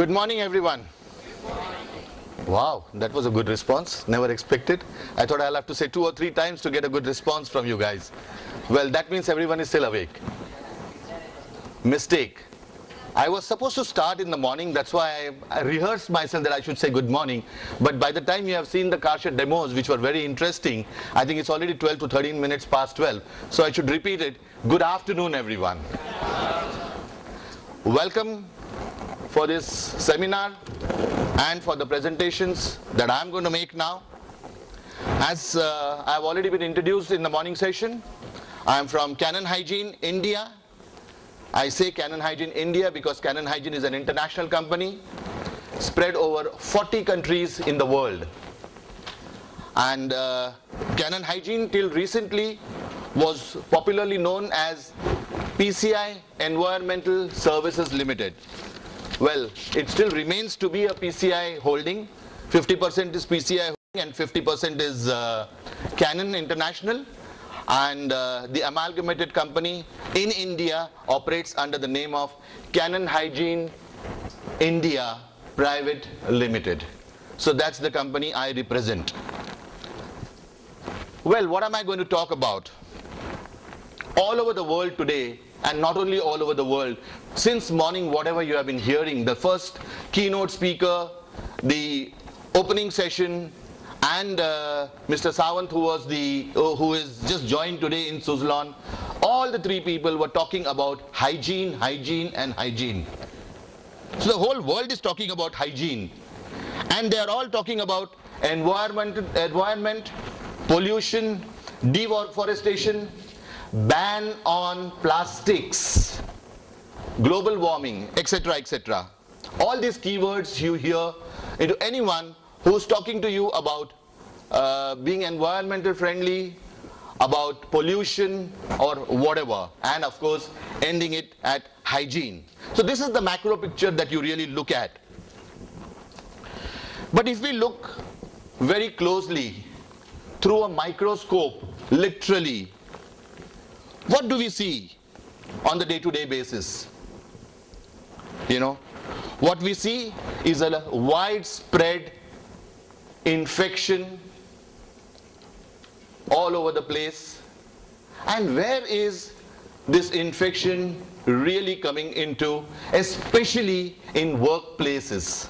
Good morning, everyone. Wow, that was a good response. Never expected. I thought I'll have to say 2 or 3 times to get a good response from you guys. Well, that means everyone is still awake. Mistake. I was supposed to start in the morning. That's why I rehearsed myself that I should say good morning. But by the time you have seen the car shed demos, which were very interesting, I think it's already 12 to 13 minutes past 12. So I should repeat it. Good afternoon, everyone. Welcome for this seminar and for the presentations that I'm going to make now. As I've already been introduced in the morning session, I'm from Canon Hygiene, India. I say Canon Hygiene India because Canon Hygiene is an international company spread over 40 countries in the world. And Canon Hygiene till recently was popularly known as PCI Environmental Services Limited. Well, it still remains to be a PCI holding. 50% is PCI holding and 50% is Canon International. And the amalgamated company in India operates under the name of Canon Hygiene India Private Limited. So that's the company I represent. Well, what am I going to talk about? All over the world today, and not only all over the world, since morning whatever you have been hearing, the first keynote speaker, the opening session, and Mr. Sawant, who is just joined today in Suzlon, all the 3 people were talking about hygiene, hygiene, and hygiene. So the whole world is talking about hygiene, and they are all talking about environment, pollution, deforestation, ban on plastics, global warming, etc., etc. All these keywords you hear into anyone who's talking to you about being environmental friendly, about pollution or whatever, and of course ending it at hygiene. So this is the macro picture that you really look at. But if we look very closely through a microscope, literally, what do we see on the day-to-day basis? You know, what we see is a widespread infection all over the place. And where is this infection really coming into, especially in workplaces?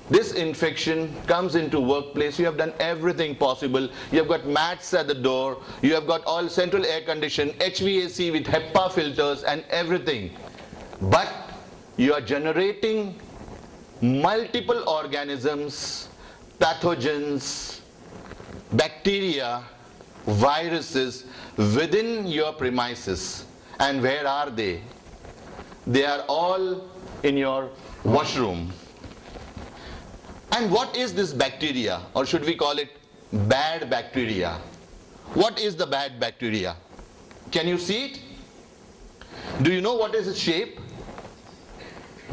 This infection comes into workplace. You have done everything possible. You have got mats at the door. You have got all central air condition, HVAC with HEPA filters and everything. But you are generating multiple organisms, pathogens, bacteria, viruses within your premises. And where are they? They are all in your washroom. And what is this bacteria, or should we call it bad bacteria? What is the bad bacteria? Can you see it? Do you know what is its shape?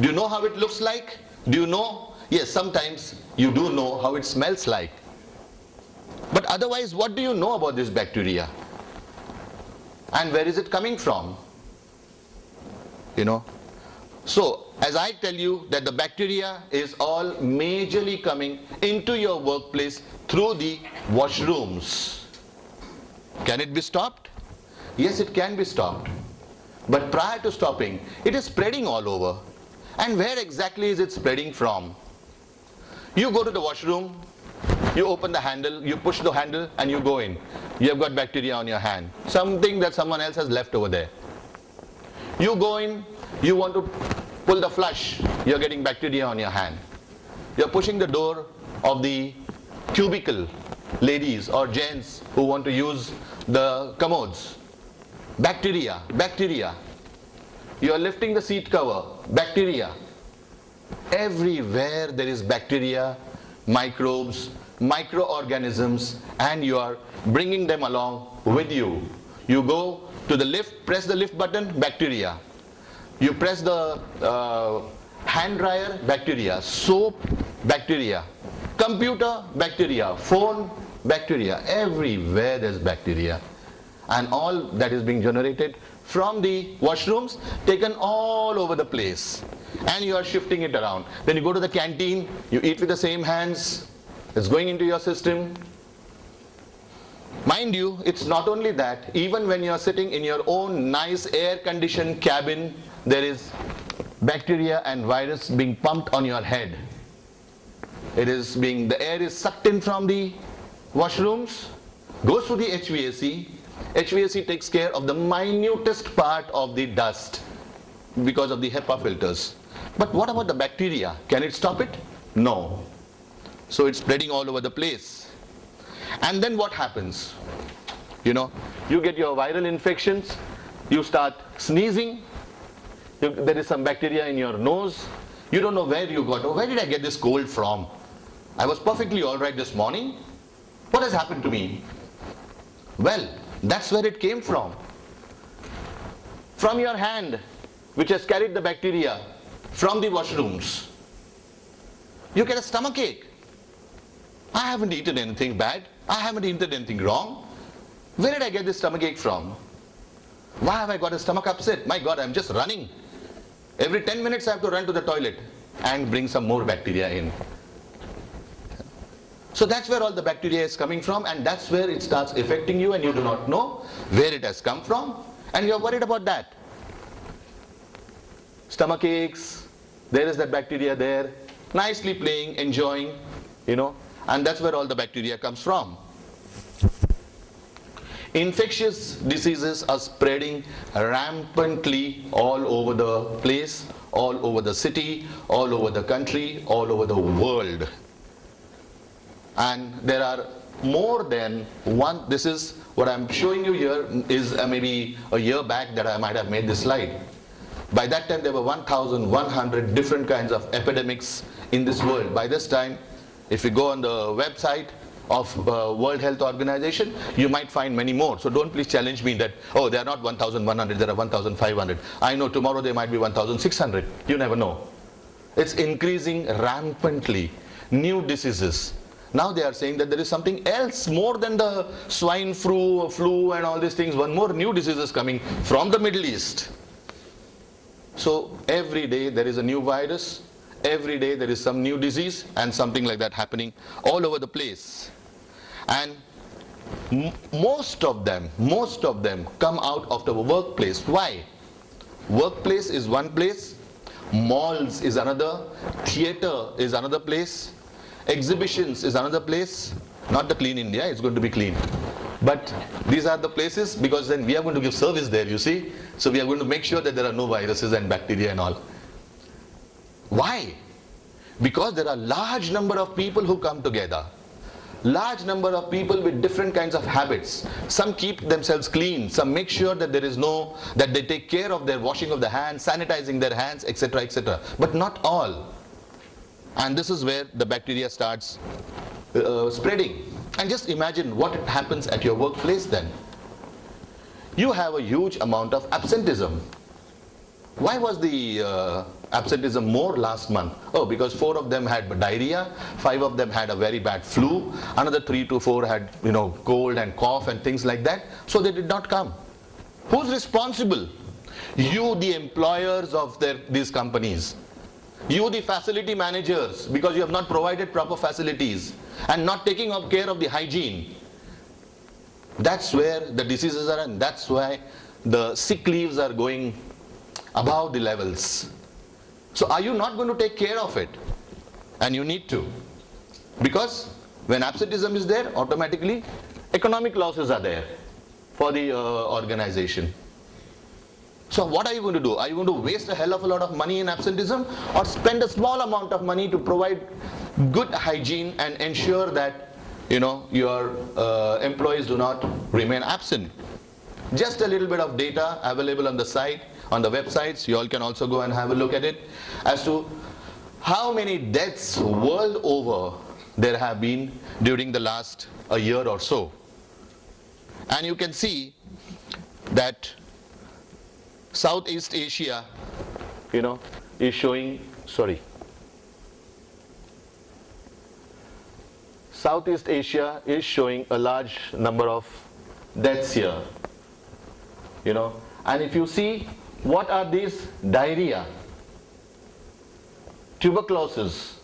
Do you know how it looks like? Do you know? Yes, sometimes you do know how it smells like. But otherwise, what do you know about this bacteria? And where is it coming from? You know? So, as I tell you that the bacteria is all majorly coming into your workplace through the washrooms. Can it be stopped? Yes, it can be stopped. But prior to stopping, it is spreading all over. And where exactly is it spreading from? You go to the washroom, you open the handle, you push the handle and you go in. You have got bacteria on your hand. Something that someone else has left over there. You go in, you want to pull the flush, you're getting bacteria on your hand. You're pushing the door of the cubicle, ladies or gents who want to use the commodes. Bacteria, bacteria. You're lifting the seat cover, bacteria. Everywhere there is bacteria, microbes, microorganisms, and you are bringing them along with you. You go to the lift, press the lift button, bacteria. You press the hand dryer, bacteria. Soap, bacteria. Computer, bacteria. Phone, bacteria. Everywhere there's bacteria. And all that is being generated from the washrooms, taken all over the place, and you are shifting it around. Then you go to the canteen, you eat with the same hands, it's going into your system. Mind you, it's not only that, even when you are sitting in your own nice air-conditioned cabin, there is bacteria and virus being pumped on your head. The air is sucked in from the washrooms, goes to the HVAC. HVAC takes care of the minutest part of the dust because of the HEPA filters. But what about the bacteria? Can it stop it? No. So it's spreading all over the place. And then what happens? You get your viral infections, you start sneezing, there is some bacteria in your nose, you don't know where you got, where did I get this cold from? I was perfectly all right this morning. What has happened to me? Well, that's where it came from. From your hand, which has carried the bacteria from the washrooms. You get a stomach ache. I haven't eaten anything bad. I haven't eaten anything wrong. Where did I get this stomach ache from? Why have I got a stomach upset? My God, I'm just running. Every 10 minutes I have to run to the toilet and bring some more bacteria in. So that's where all the bacteria is coming from, and that's where it starts affecting you, and you do not know where it has come from, and you're worried about that. Stomach aches, there is that bacteria there, nicely playing, enjoying, and that's where all the bacteria comes from. Infectious diseases are spreading rampantly all over the place, all over the city, all over the country, all over the world. And there are more than one. This is what I'm showing you here is maybe a year back that I might have made this slide. By that time there were 1,100 different kinds of epidemics in this world. By this time, if you go on the website of World Health Organization, you might find many more. So don't please challenge me that, oh, they are not 1,100, there are 1,500. I know tomorrow they might be 1,600. You never know. It's increasing rampantly. New diseases. Now they are saying that there is something else more than the swine flu and all these things. One more new disease is coming from the Middle East. So every day there is a new virus. Every day there is some new disease and something like that happening all over the place. And most of them come out of the workplace. Why? Workplace is one place, malls is another, theater is another place, exhibitions is another place. Not the Clean India, it's going to be clean. But these are the places, because then we are going to give service there, you see. So we are going to make sure that there are no viruses and bacteria and all. Why? Because there are large number of people who come together. Large number of people with different kinds of habits. Some keep themselves clean, some make sure that there is that they take care of their washing of the hands, sanitizing their hands, etc., etc. But not all. And this is where the bacteria starts spreading. And just imagine what happens at your workplace then. You have a huge amount of absenteeism. Why was the absenteeism more last month? Oh, because 4 of them had diarrhea, 5 of them had a very bad flu, another 3 to 4 had cold and cough and things like that, so they did not come. Who's responsible? You, the employers of these companies. You, the facility managers, because you have not provided proper facilities and not taking care of the hygiene. That's where the diseases are, and that's why the sick leaves are going above the levels. So are you not going to take care of it? And you need to. Because when absenteeism is there, automatically economic losses are there for the organization. So what are you going to do? Are you going to waste a hell of a lot of money in absenteeism, or spend a small amount of money to provide good hygiene and ensure that your employees do not remain absent? Just a little bit of data available on the site, on the websites. You all can also go and have a look at it as to how many deaths world over there have been during the last a year or so. And you can see that Southeast Asia, is showing, Southeast Asia is showing a large number of deaths here, And if you see, what are these? Diarrhea, tuberculosis.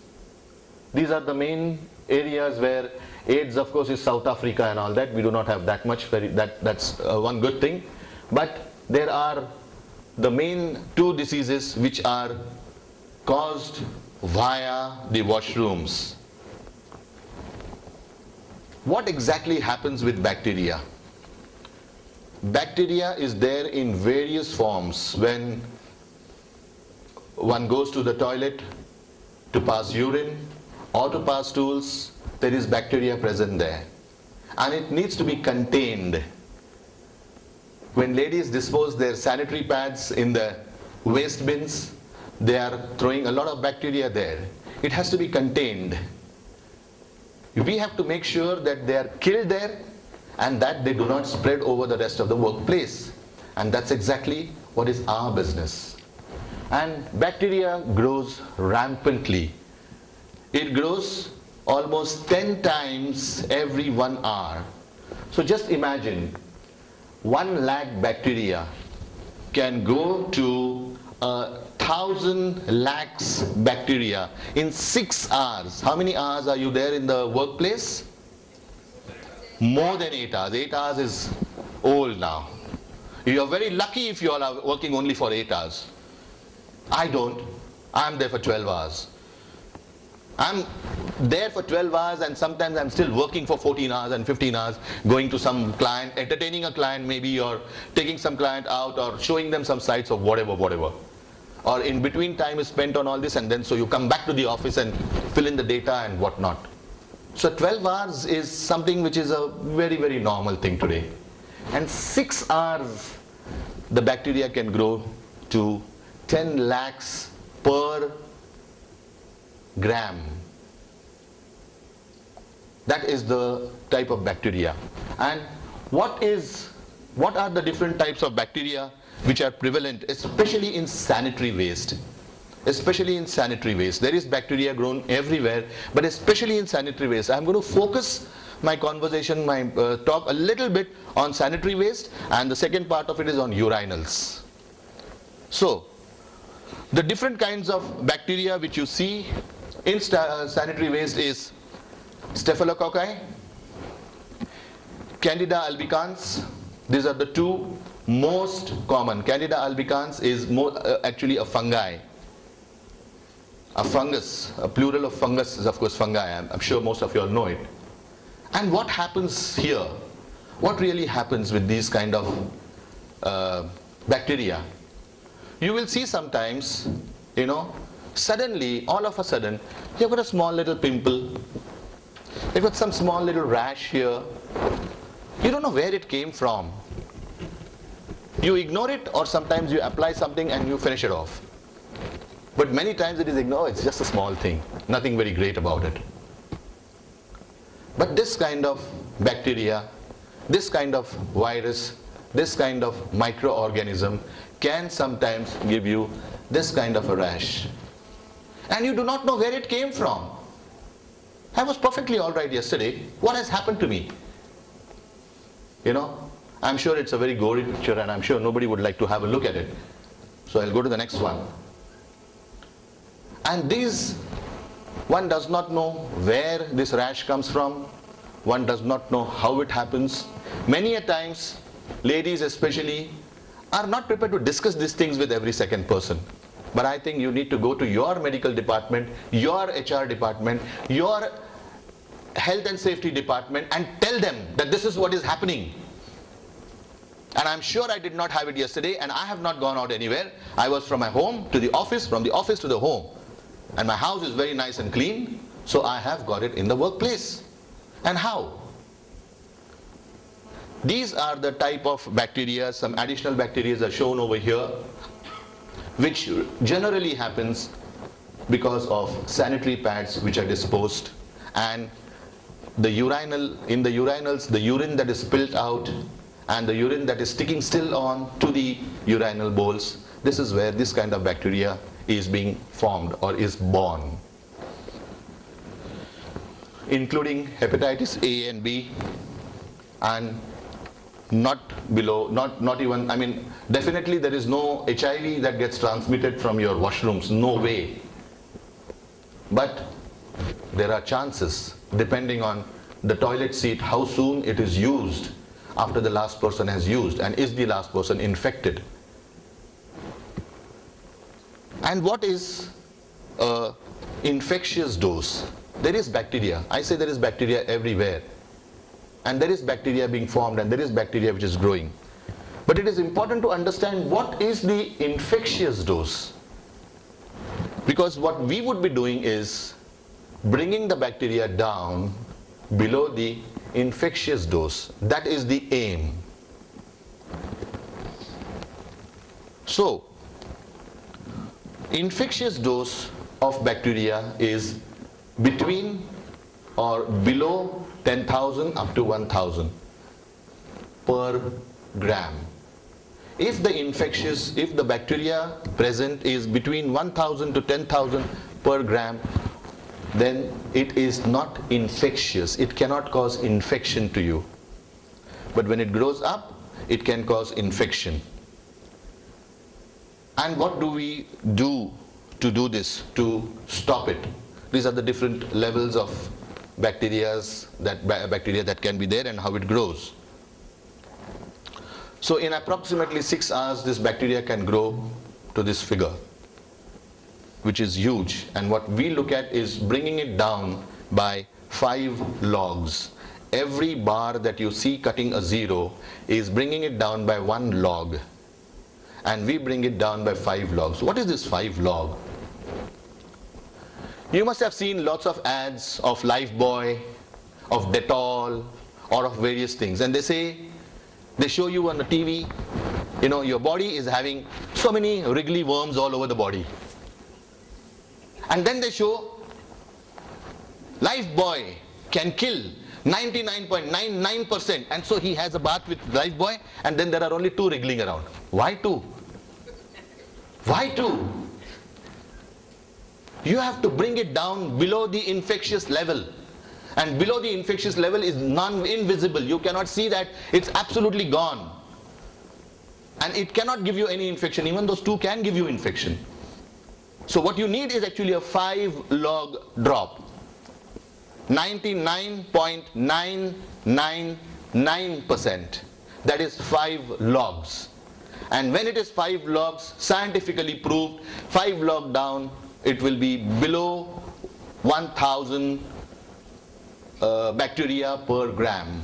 These are the main areas where AIDS, of course, is South Africa and all that. We do not have that much, that's one good thing. But there are the main two diseases which are caused via the washrooms. What exactly happens with bacteria? Bacteria is there in various forms. When one goes to the toilet to pass urine or to pass stools, there is bacteria present there, and it needs to be contained. When ladies dispose their sanitary pads in the waste bins, they are throwing a lot of bacteria there. It has to be contained. We have to make sure that they are killed there and that they do not spread over the rest of the workplace. And that's exactly what is our business. And bacteria grows rampantly. It grows almost 10 times every 1 hour. So just imagine, 1 lakh bacteria can go to 1,000 lakhs bacteria in 6 hours. How many hours are you there in the workplace? More than 8 hours. 8 hours is old now. You are very lucky if you all are working only for 8 hours. I don't. I'm there for 12 hours. I'm there for 12 hours and sometimes I'm still working for 14 hours and 15 hours, going to some client, entertaining a client maybe, or taking some client out or showing them some sites or whatever. Or in between time is spent on all this, and then so you come back to the office and fill in the data and whatnot. So 12 hours is something which is a very, very normal thing today. And 6 hours, the bacteria can grow to 10 lakhs per gram. That is the type of bacteria. And what are the different types of bacteria which are prevalent, especially in sanitary waste? Especially in sanitary waste. There is bacteria grown everywhere, but especially in sanitary waste. I'm going to focus my conversation, my talk a little bit on sanitary waste, and the second part of it is on urinals. So, the different kinds of bacteria which you see in sanitary waste is Staphylococci, Candida albicans. These are the two most common. Candida albicans is actually a fungi. A fungus, a plural of fungus is of course fungi. I'm sure most of you all know it. And what happens here? What really happens with these kind of bacteria? You will see sometimes, suddenly, all of a sudden, you've got a small little pimple. You've got some small little rash here. You don't know where it came from. You ignore it, or sometimes you apply something and you finish it off. But many times it is ignored. It's just a small thing. Nothing very great about it. But this kind of bacteria, this kind of virus, this kind of microorganism can sometimes give you this kind of a rash. And you do not know where it came from. I was perfectly all right yesterday. What has happened to me? I'm sure it's a very gory picture and I'm sure nobody would like to have a look at it. So I'll go to the next one. And one does not know where this rash comes from. One does not know how it happens. Many a times, ladies especially, are not prepared to discuss these things with every second person. But I think you need to go to your medical department, your HR department, your health and safety department and tell them that this is what is happening. And I'm sure I did not have it yesterday, and I have not gone out anywhere. I was from my home to the office, from the office to the home. And my house is very nice and clean, so I have got it in the workplace. And how? These are the type of bacteria. Some additional bacteria are shown over here, which generally happens because of sanitary pads which are disposed, and in the urinals, the urine that is spilled out and the urine that is sticking still on to the urinal bowls, this is where this kind of bacteria is being formed or is born, including hepatitis A and B and not below, not even, I mean, definitely there is no HIV that gets transmitted from your washrooms, no way. But there are chances, depending on the toilet seat, how soon it is used after the last person has used, and is the last person infected. And what is an infectious dose? There is bacteria. I say there is bacteria everywhere. And there is bacteria being formed, and there is bacteria which is growing. But it is important to understand what is the infectious dose. Because what we would be doing is bringing the bacteria down below the infectious dose. That is the aim. So, infectious dose of bacteria is between or below 10,000 up to 1,000 per gram. If the bacteria present is between 1,000 to 10,000 per gram, then it is not infectious. It cannot cause infection to you. But when it grows up, it can cause infection. And what do we do to do this, to stop it? These are the different levels of bacteria that can be there and how it grows. So in approximately 6 hours, this bacteria can grow to this figure, which is huge. And what we look at is bringing it down by 5 logs. Every bar that you see cutting a 0 is bringing it down by 1 log. And we bring it down by 5 logs. What is this 5 log? You must have seen lots of ads of Lifebuoy, of Dettol, or of various things. And they show you on the TV, you know, your body is having so many wriggly worms all over the body. And then they show Lifebuoy can kill 99.99%, and so he has a bath with Lifebuoy, and then there are only 2 wriggling around. Why 2? Why 2? You have to bring it down below the infectious level. And below the infectious level is invisible. You cannot see that. It's absolutely gone. And it cannot give you any infection. Even those 2 can give you infection. So what you need is actually a 5 log drop. 99.999%. That is 5 logs. And when it is 5 logs, scientifically proved, 5 log down, it will be below 1,000 bacteria per gram.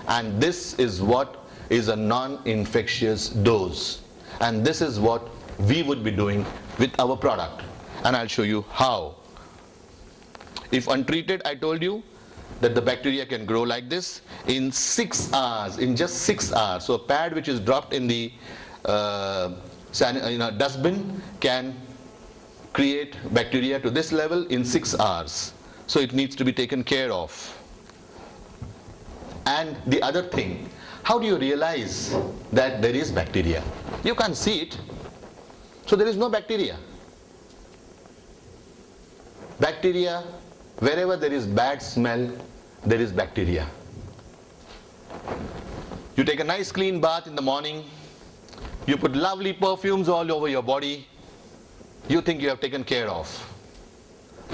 And this is what is a non-infectious dose. And this is what we would be doing with our product. And I'll show you how. If untreated, I told you that the bacteria can grow like this in 6 hours, in just 6 hours. So a pad which is dropped in the dustbin can create bacteria to this level in 6 hours. So it needs to be taken care of. And the other thing, how do you realize that there is bacteria? You can't see it, so there is no bacteria. Bacteria, wherever there is bad smell, there is bacteria. You take a nice clean bath in the morning, you put lovely perfumes all over your body, you think you have taken care of.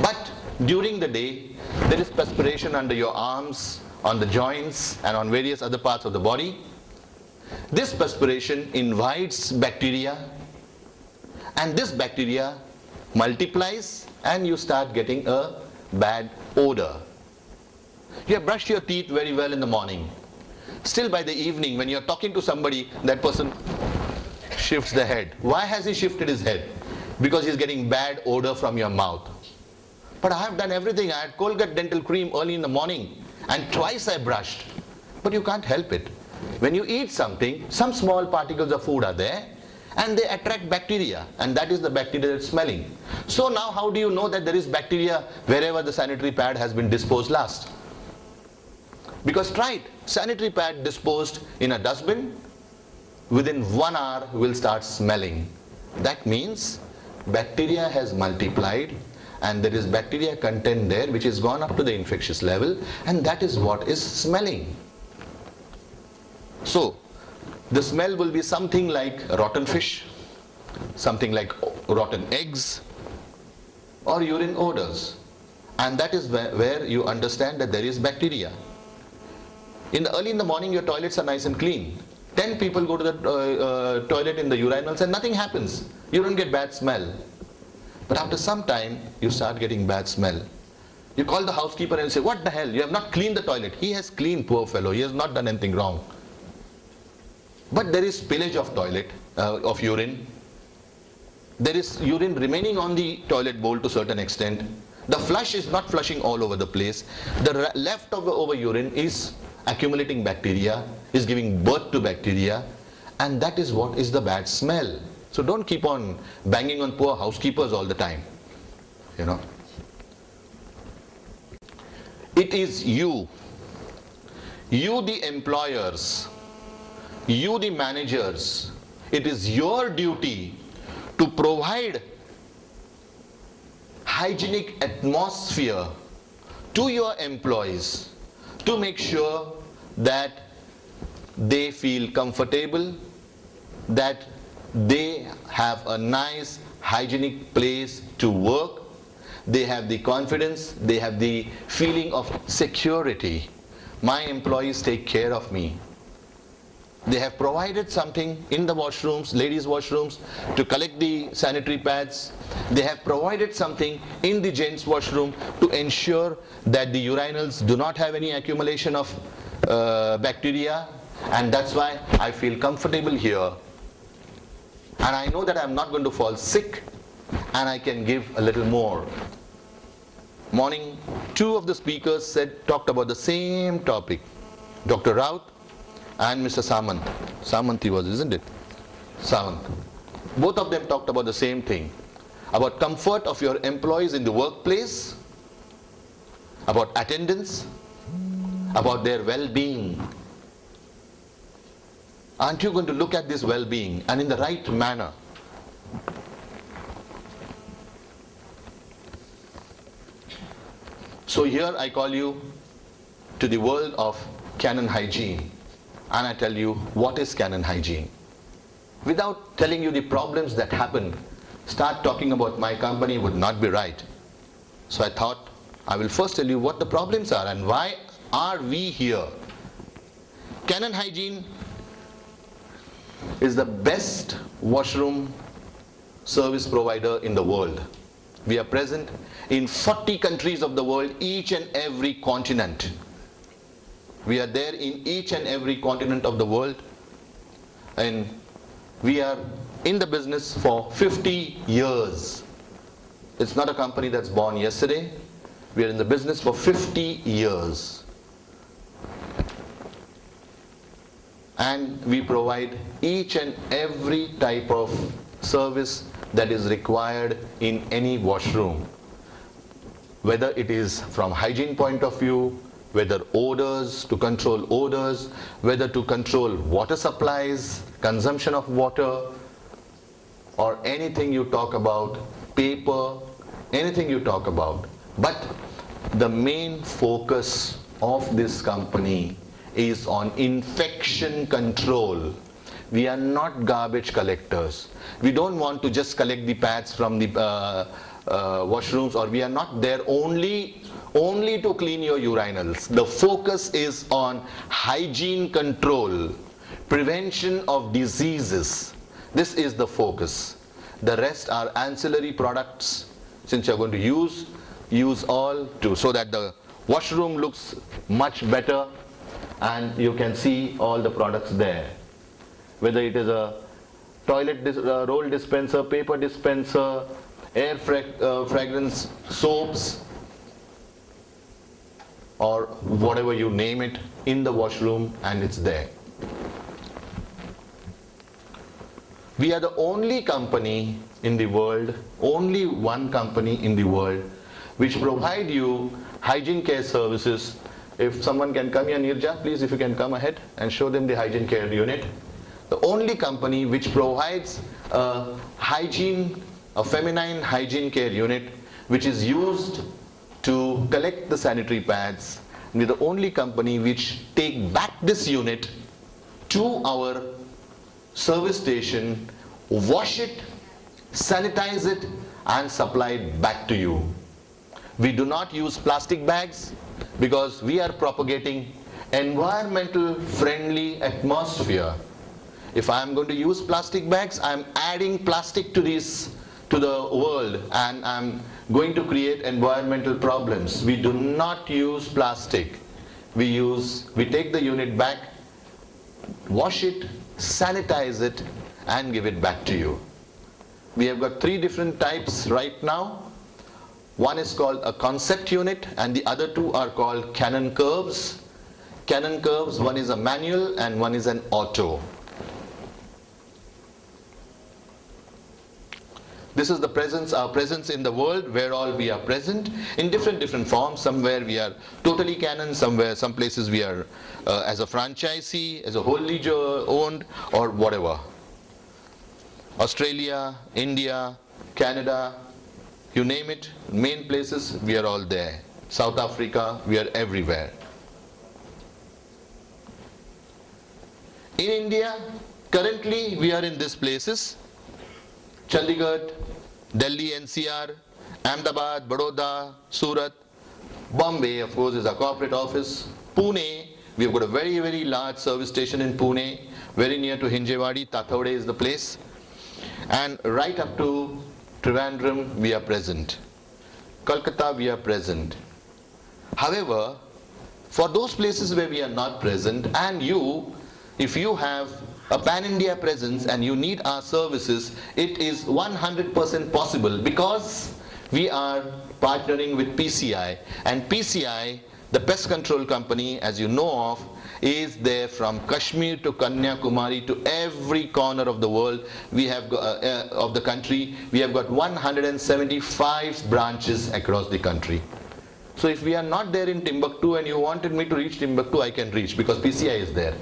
But during the day, there is perspiration under your arms, on the joints, and on various other parts of the body. This perspiration invites bacteria, and this bacteria multiplies, and you start getting a bad odor. You have brushed your teeth very well in the morning. Still by the evening, when you're talking to somebody, that person shifts the head. Why has he shifted his head? Because he's getting bad odor from your mouth. But I have done everything. I had Colgate dental cream early in the morning, and twice I brushed. But you can't help it. When you eat something, some small particles of food are there, and they attract bacteria, and that is the bacteria that's smelling. So now how do you know that there is bacteria wherever the sanitary pad has been disposed last? Because try it. Sanitary pad disposed in a dustbin, within 1 hour will start smelling. That means bacteria has multiplied, and there is bacteria content there which has gone up to the infectious level, and that is what is smelling. So The smell will be something like rotten fish, something like rotten eggs, or urine odors. And that is where you understand that there is bacteria. Early in the morning, your toilets are nice and clean. 10 people go to the toilet in the urinals and nothing happens. You don't get bad smell. But after some time, you start getting bad smell. You call the housekeeper and say, what the hell, you have not cleaned the toilet. He has cleaned, poor fellow, he has not done anything wrong. But there is spillage of urine. There is urine remaining on the toilet bowl to a certain extent. The flush is not flushing all over the place. The leftover urine is accumulating bacteria, is giving birth to bacteria, and that is what is the bad smell. So don't keep on banging on poor housekeepers all the time. You know. It is you the employers, you the managers, it is your duty to provide hygienic atmosphere to your employees to make sure that they feel comfortable, that they have a nice hygienic place to work, they have the confidence, they have the feeling of security. My employees take care of me. They have provided something in the washrooms, ladies' washrooms, to collect the sanitary pads. They have provided something in the gents' washroom to ensure that the urinals do not have any accumulation of bacteria, and that's why I feel comfortable here. And I know that I'm not going to fall sick, and I can give a little more. Morning, two of the speakers talked about the same topic. Dr. Raut and Mr. Samant. Samant he was, isn't it? Samant. Both of them talked about the same thing. About comfort of your employees in the workplace, about attendance, about their well-being. Aren't you going to look at this well-being and in the right manner? So here I call you to the world of Canon hygiene, and I tell you what is Canon hygiene. Without telling you the problems that happen, start talking about my company would not be right. So I thought I will first tell you what the problems are and why are we here. Canon hygiene is the best washroom service provider in the world. We are present in 40 countries of the world, each and every continent. We are there in each and every continent of the world, and we are in the business for 50 years. It's not a company that's born yesterday. We are in the business for 50 years. And we provide each and every type of service that is required in any washroom. Whether it is from hygiene point of view, whether odors, to control odors, whether to control water supplies, consumption of water, or anything you talk about, paper, anything you talk about. But the main focus of this company is on infection control. We are not garbage collectors. We don't want to just collect the pads from the washrooms, or we are not there only to clean your urinals. The focus is on hygiene control, prevention of diseases. This is the focus. The rest are ancillary products. Since you're going to use all so that the washroom looks much better and you can see all the products there. Whether it is a toilet roll dispenser, paper dispenser, air fragrance soaps, or whatever you name it, in the washroom, and it's there. We are the only company in the world, only one company in the world, which provide you hygiene care services. If someone can come here, Nirja, please, if you can come ahead and show them the hygiene care unit. The only company which provides a feminine hygiene care unit, which is used to collect the sanitary pads. We're the only company which take back this unit to our service station, wash it, sanitize it, and supply it back to you. We do not use plastic bags because we are propagating environmental friendly atmosphere. If I am going to use plastic bags, I am adding plastic to the world, and I am going to create environmental problems. We do not use plastic. We take the unit back, wash it, sanitize it, and give it back to you. We have got 3 different types right now. One is called a concept unit, and the other 2 are called Cannon Curves. Cannon Curves, one is a manual and one is an auto. This is our presence in the world, where all we are present in different forms. Somewhere we are totally Canon, some places we are as a franchisee, as a wholly owned, or whatever. Australia, India, Canada, you name it, main places, we are all there. South Africa, we are everywhere. In India, currently we are in these places: Chandigarh, Delhi NCR, Ahmedabad, Baroda, Surat. Bombay, of course, is our corporate office. Pune, we have got a very large service station in Pune, very near to Hinjewadi. Tathawade is the place. And right up to Trivandrum, we are present. Kolkata, we are present. However, for those places where we are not present, and if you have a pan-India presence and you need our services, it is 100% possible, because we are partnering with PCI. And PCI, the pest control company, as you know of, is there from Kashmir to Kanyakumari to every corner of the world. We have of the country. We have got 175 branches across the country. So if we are not there in Timbuktu and you wanted me to reach Timbuktu, I can reach, because PCI is there.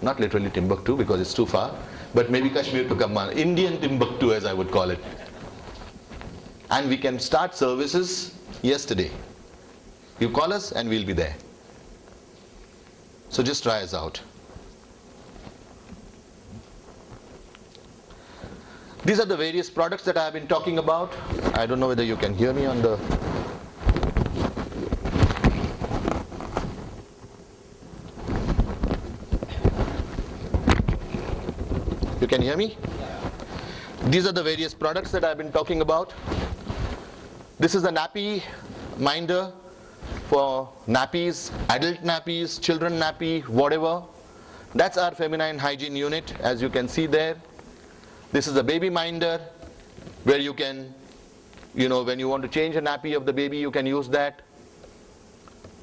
Not literally Timbuktu because it's too far, but maybe Kashmir to Kamman, Indian Timbuktu as I would call it. And we can start services yesterday. You call us and we'll be there. So just try us out. These are the various products that I have been talking about. I don't know whether you can hear me on the... You can hear me? These are the various products that I've been talking about. This is a nappy minder for nappies, adult nappies, children nappy, whatever. That's our feminine hygiene unit, as you can see there. This is a baby minder, where you can, when you want to change a nappy of the baby, you can use that.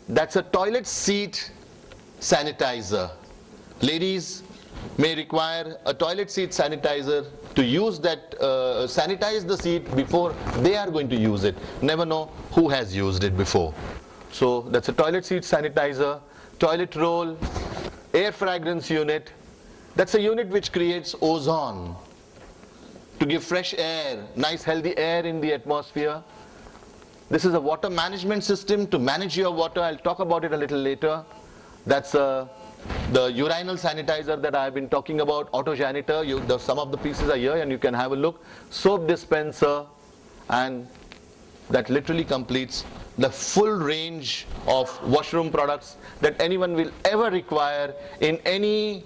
That's a toilet seat sanitizer. Ladies may require a toilet seat sanitizer to use that, sanitize the seat before they are going to use it. Never know who has used it before. So that's a toilet seat sanitizer, toilet roll, air fragrance unit. That's a unit which creates ozone to give fresh air, nice healthy air in the atmosphere. This is a water management system to manage your water. I'll talk about it a little later. That's the urinal sanitizer that I have been talking about, auto janitor. Some of the pieces are here and you can have a look. Soap dispenser, and that literally completes the full range of washroom products that anyone will ever require in any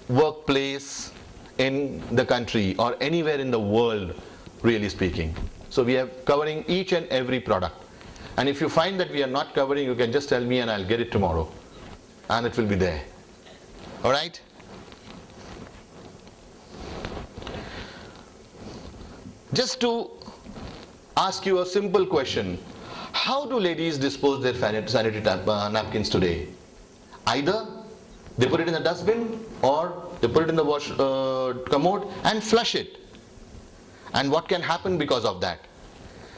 workplace in the country or anywhere in the world, really speaking. So we are covering each and every product. And if you find that we are not covering, you can just tell me and I'll get it tomorrow. And it will be there. All right? Just to ask you a simple question. How do ladies dispose their sanitary napkins today? Either they put it in the dustbin or they put it in the commode and flush it. And what can happen because of that?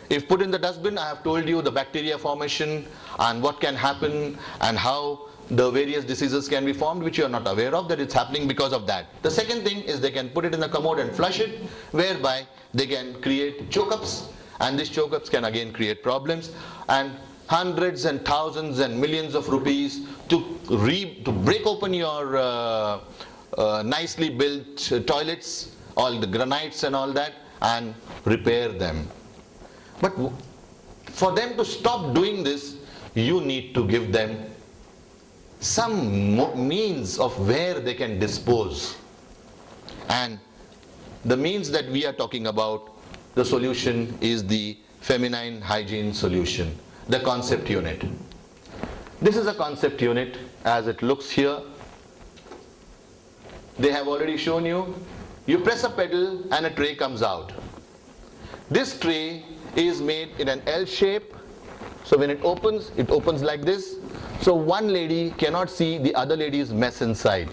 If put in the dustbin, I have told you the bacteria formation and what can happen and how the various diseases can be formed, which you are not aware of, that it's happening because of that. The second thing is they can put it in the commode and flush it, whereby they can create choke-ups, and these choke-ups can again create problems, and hundreds and thousands and millions of rupees to break open your nicely built toilets, all the granites and all that, and repair them. But for them to stop doing this, you need to give them some means of where they can dispose. And the means that we are talking about, the solution is the feminine hygiene solution, the concept unit. This is a concept unit as it looks here. They have already shown you. You press a pedal and a tray comes out. This tray is made in an L shape. So when it opens like this. So one lady cannot see the other lady's mess inside.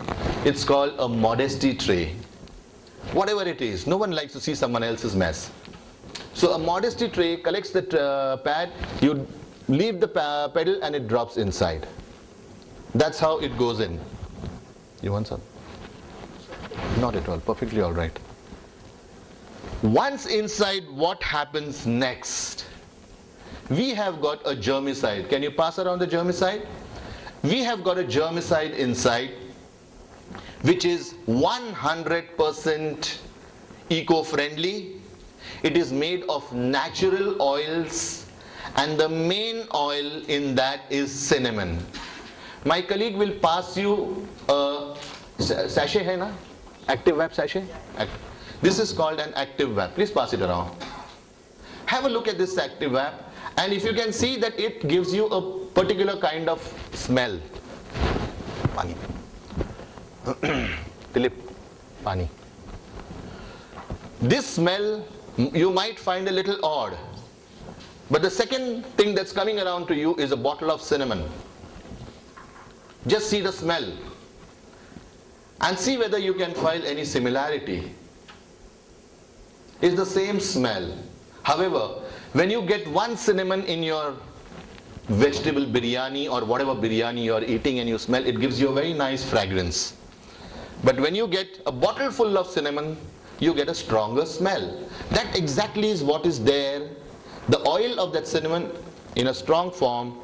It's called a modesty tray. Whatever it is, no one likes to see someone else's mess. So a modesty tray collects the pad, you leave the pedal and it drops inside. That's how it goes in. You want some? Not at all, perfectly all right. Once inside, what happens next? We have got a germicide. Can you pass around the germicide? We have got a germicide inside, which is 100% eco-friendly. It is made of natural oils, and the main oil in that is cinnamon. My colleague will pass you a sachet, hai na? Active VAP sachet? This is called an active VAP. Please pass it around. Have a look at this active VAP, and if you can see that it gives you a particular kind of smell. Pani. Dilip, pani. This smell you might find a little odd, but the second thing that's coming around to you is a bottle of cinnamon. Just see the smell and see whether you can find any similarity. It's the same smell. However, when you get one cinnamon in your vegetable biryani or whatever biryani you are eating and you smell, it gives you a very nice fragrance. But when you get a bottle full of cinnamon, you get a stronger smell. That exactly is what is there. The oil of that cinnamon in a strong form,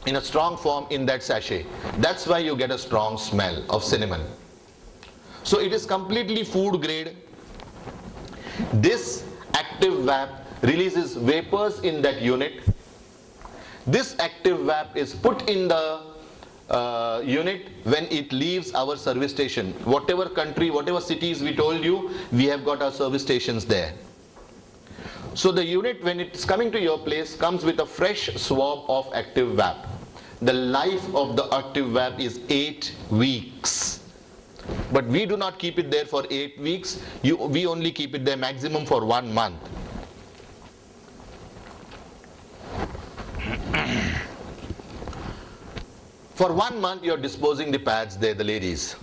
in a strong form in that sachet. That's why you get a strong smell of cinnamon. So it is completely food grade. This active VAP releases vapors in that unit. This active VAP is put in the unit when it leaves our service station. Whatever country, whatever cities we told you, we have got our service stations there. So the unit, when it's coming to your place, comes with a fresh swab of active VAP. The life of the active VAP is 8 weeks. But we do not keep it there for 8 weeks. We only keep it there maximum for 1 month. For 1 month you are disposing the pads there, the ladies.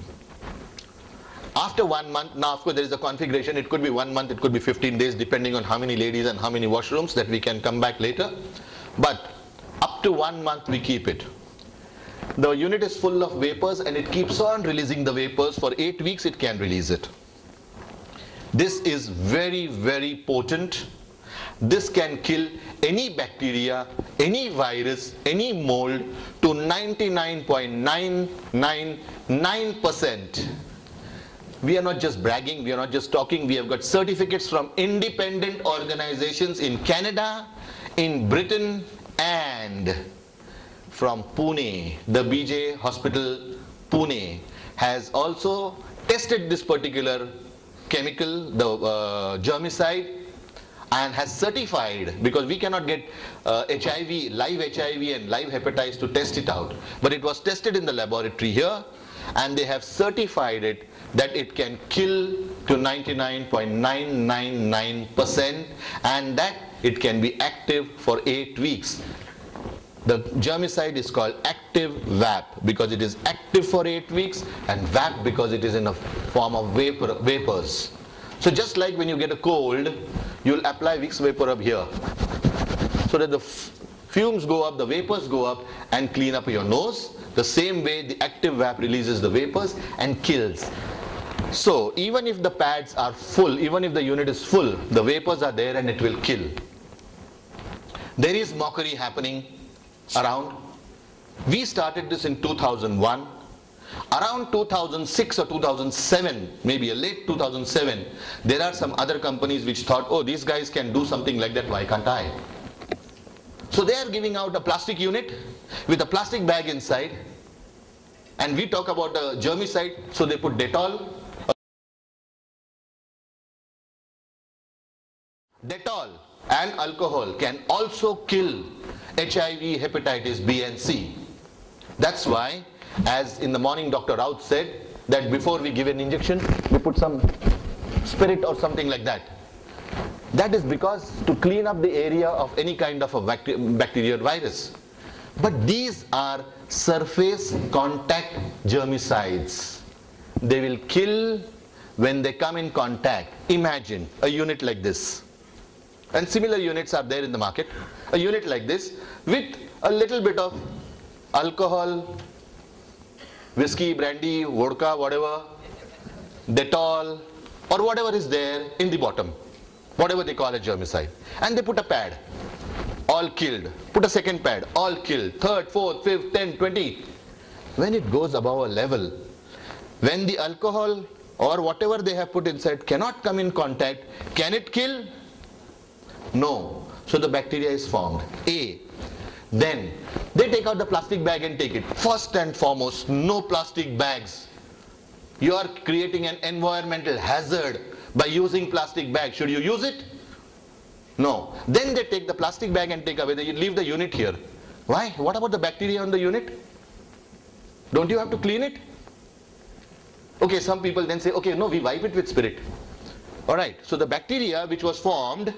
After 1 month, now of course there is a configuration, it could be 1 month, it could be 15 days depending on how many ladies and how many washrooms, that we can come back later. But up to 1 month we keep it. The unit is full of vapors and it keeps on releasing the vapors. For 8 weeks it can release it. This is very, very potent. This can kill any bacteria, any virus, any mold to 99.999%. We are not just bragging, we are not just talking, we have got certificates from independent organizations in Canada, in Britain, and from Pune. The BJ Hospital, Pune, has also tested this particular chemical, the germicide, and has certified, because we cannot get HIV, live HIV and live hepatitis to test it out. But it was tested in the laboratory here, and they have certified it that it can kill to 99.999%, and that it can be active for 8 weeks. The germicide is called active VAP because it is active for 8 weeks, and VAP because it is in a form of vapors. So just like when you get a cold, you'll apply Vicks VapoRub here, so that the fumes go up, the vapors go up and clean up your nose. The same way the active VAP releases the vapors and kills. So even if the pads are full, even if the unit is full, the vapors are there and it will kill. There is mockery happening around. We started this in 2001. Around 2006 or 2007, maybe a late 2007, there are some other companies which thought, oh, these guys can do something like that, why can't I? So they are giving out a plastic unit with a plastic bag inside, and we talk about the germicide, so they put Dettol. Dettol and alcohol can also kill HIV, hepatitis B and C. That's why, as in the morning Dr. Raut said, that before we give an injection, we put some spirit or something like that. That is because to clean up the area of any kind of a bacteria or virus. But these are surface contact germicides. They will kill when they come in contact. Imagine a unit like this. And similar units are there in the market. A unit like this with a little bit of alcohol, whiskey, brandy, vodka, whatever, Dettol, or whatever is there in the bottom, whatever they call a germicide. And they put a pad, all killed. Put a second pad, all killed. Third, fourth, fifth, 10, 20. When it goes above a level, when the alcohol or whatever they have put inside cannot come in contact, can it kill? No. So the bacteria is formed. A. Then they take out the plastic bag and take it. First and foremost, no plastic bags. You are creating an environmental hazard by using plastic bags. Should you use it? No. Then they take the plastic bag and take away. They leave the unit here. Why? What about the bacteria on the unit? Don't you have to clean it? Okay, some people then say, okay, no, we wipe it with spirit. Alright, so the bacteria which was formed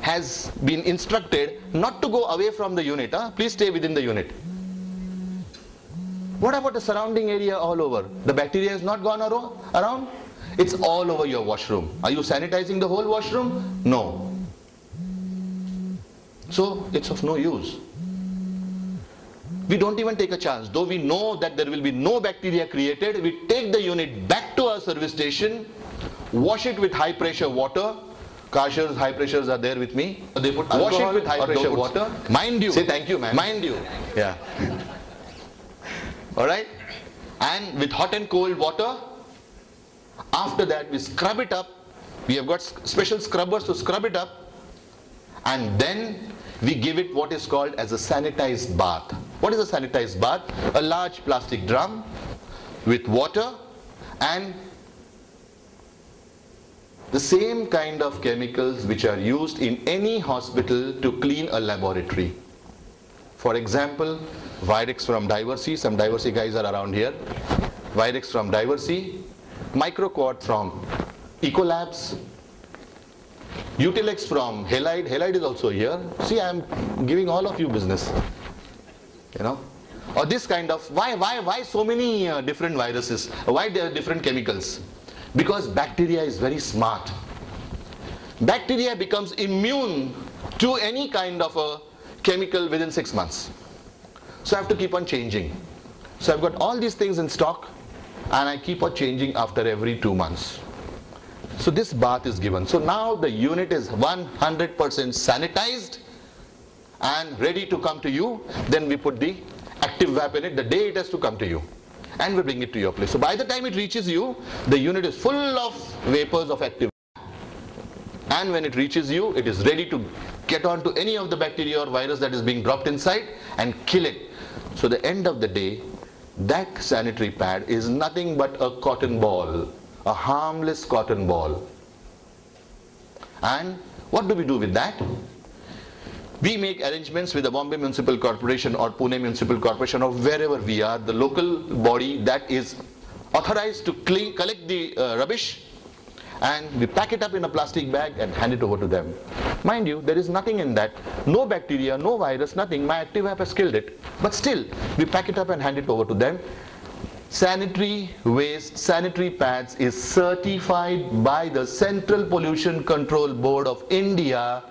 has been instructed not to go away from the unit. Please stay within the unit. What about the surrounding area all over? The bacteria has not gone around? It's all over your washroom. Are you sanitizing the whole washroom? No. So it's of no use. We don't even take a chance. Though we know that there will be no bacteria created, we take the unit back to our service station, wash it with high pressure water. Karshers, high pressures are there with me. They put wash it with high pressure water. Mind you. Say thank you, man. Mind you. Yeah. Alright. And with hot and cold water. After that we scrub it up. We have got special scrubbers to scrub it up. And then we give it what is called as a sanitized bath. What is a sanitized bath? A large plastic drum with water and the same kind of chemicals which are used in any hospital to clean a laboratory. For example, Virex from Diversey, some Diversey guys are around here. Virex from Diversey, Microquart from Ecolabs, Utilex from Halide. Halide is also here. See, I am giving all of you business. You know, or this kind of, why so many different viruses? Why there are different chemicals? Because bacteria is very smart. Bacteria becomes immune to any kind of a chemical within 6 months. So I have to keep on changing. So I've got all these things in stock and I keep on changing after every 2 months. So this bath is given. So now the unit is 100% sanitized and ready to come to you. Then we put the active VAP in it the day it has to come to you. And we bring it to your place. So by the time it reaches you, the unit is full of vapors of active. And when it reaches you, it is ready to get on to any of the bacteria or virus that is being dropped inside and kill it. So the end of the day, that sanitary pad is nothing but a cotton ball, a harmless cotton ball. And what do we do with that? We make arrangements with the Bombay Municipal Corporation or Pune Municipal Corporation or wherever we are, the local body that is authorized to collect the rubbish, and we pack it up in a plastic bag and hand it over to them. Mind you, there is nothing in that, no bacteria, no virus, nothing. My ActiveVap has killed it. But still, we pack it up and hand it over to them. Sanitary waste, sanitary pads is certified by the Central Pollution Control Board of India